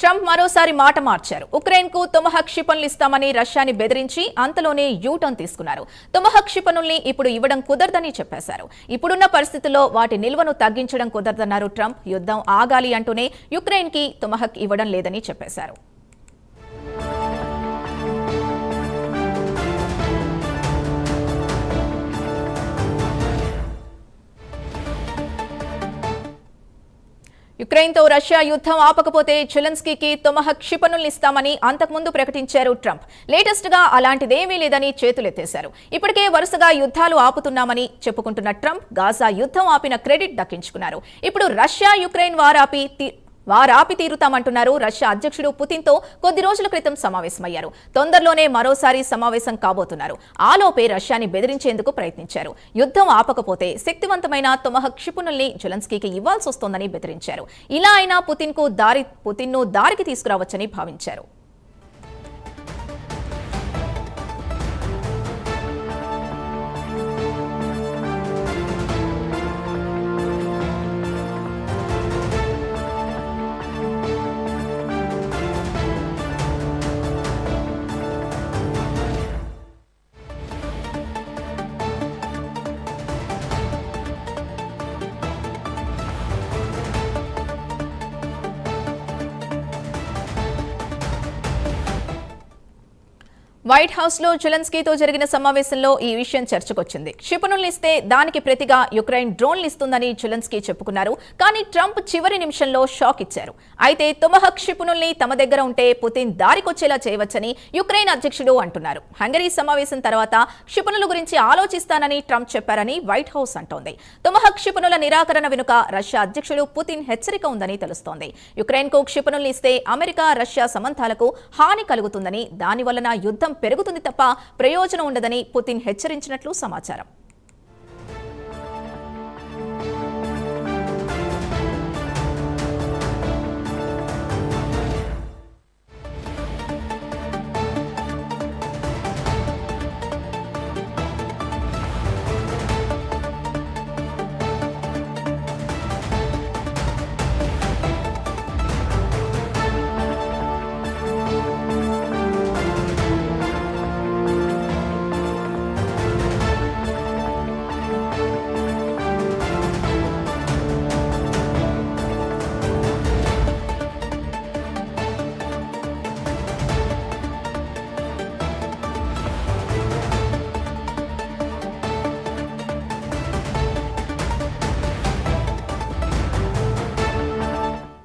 Trump మరోసారి మాట మార్చారు. ఉక్రెయిన్కు తొమహక్ క్షిపణులు ఇస్తామని రష్యాని బెదిరించి అంతలోనే యూటర్న్ తీసుకున్నారు. తొమహక్ క్షిపణుల్ని ఇప్పుడు ఇవ్వడం కుదరదని చెప్పేశారు. ఇప్పుడున్న పరిస్థితుల్లో వాటి నిల్వను తగ్గించడం కుదరదన్నారు ట్రంప్. యుద్ధం ఆగాలి అంటూనే యుక్రెయిన్కి తొమహక్ ఇవ్వడం లేదని చెప్పేశారు. యుక్రెయిన్తో రష్యా యుద్ధం ఆపకపోతే జెలెన్స్కీకి తొమహక్ క్షిపణుల్ని ఇస్తామని అంతకుముందు ప్రకటించారు ట్రంప్. లేటెస్ట్ గా అలాంటిదేమీ లేదని చేతులెత్తేశారు. ఇప్పటికే వరుసగా యుద్ధాలు ఆపుతున్నామని చెప్పుకుంటున్న ట్రంప్ గాజా యుద్ధం ఆపిన క్రెడిట్ దక్కించుకున్నారు. ఇప్పుడు రష్యా యుక్రెయిన్ వారాపి తీరుతామంటున్నారు. రష్యా అధ్యక్షుడు పుతిన్తో కొద్ది రోజుల క్రితం సమావేశమయ్యారు. తొందరలోనే మరోసారి సమావేశం కాబోతున్నారు. ఆలోపే రష్యాని బెదిరించేందుకు ప్రయత్నించారు. యుద్ధం ఆపకపోతే శక్తివంతమైన తొమహక్ క్షిపణుల్ని జెలెన్స్కీకి ఇవ్వాల్సి వస్తోందని బెదిరించారు. ఇలా అయినా పుతిన్ను దారికి తీసుకురావచ్చని భావించారు. వైట్ హౌస్ లో జెలెన్స్కీతో జరిగిన సమావేశంలో ఈ విషయం చర్చకొచ్చింది. క్షిపణుల్ని ఇస్తే దానికి ప్రతిగా యుక్రెయిన్ డ్రోన్లు ఇస్తుందని జెలెన్స్కీ చెప్పుకున్నారు. కానీ ట్రంప్ చివరి నిమిషంలో షాక్ ఇచ్చారు. అయితే తొమహక్ క్షిపణుల్ని తమ దగ్గర ఉంటే పుతిన్ దారికొచ్చేలా చేయవచ్చని యుక్రెయిన్ అధ్యక్షుడు అంటున్నారు. హంగరీ సమావేశం తర్వాత క్షిపణుల గురించి ఆలోచిస్తానని ట్రంప్ చెప్పారని వైట్ హౌస్ అంటోంది. తొమహక్ క్షిపణుల నిరాకరణ వెనుక రష్యా అధ్యక్షుడు పుతిన్ హెచ్చరిక ఉందని తెలుస్తోంది. యుక్రెయిన్ కు క్షిపణుల్ని ఇస్తే అమెరికా రష్యా సంబంధాలకు హాని కలుగుతుందని, దానివలన యుద్ధం పెరుగుతుంది తప్ప ప్రయోజనం ఉండదని పుతిన్ హెచ్చరించినట్లు సమాచారం.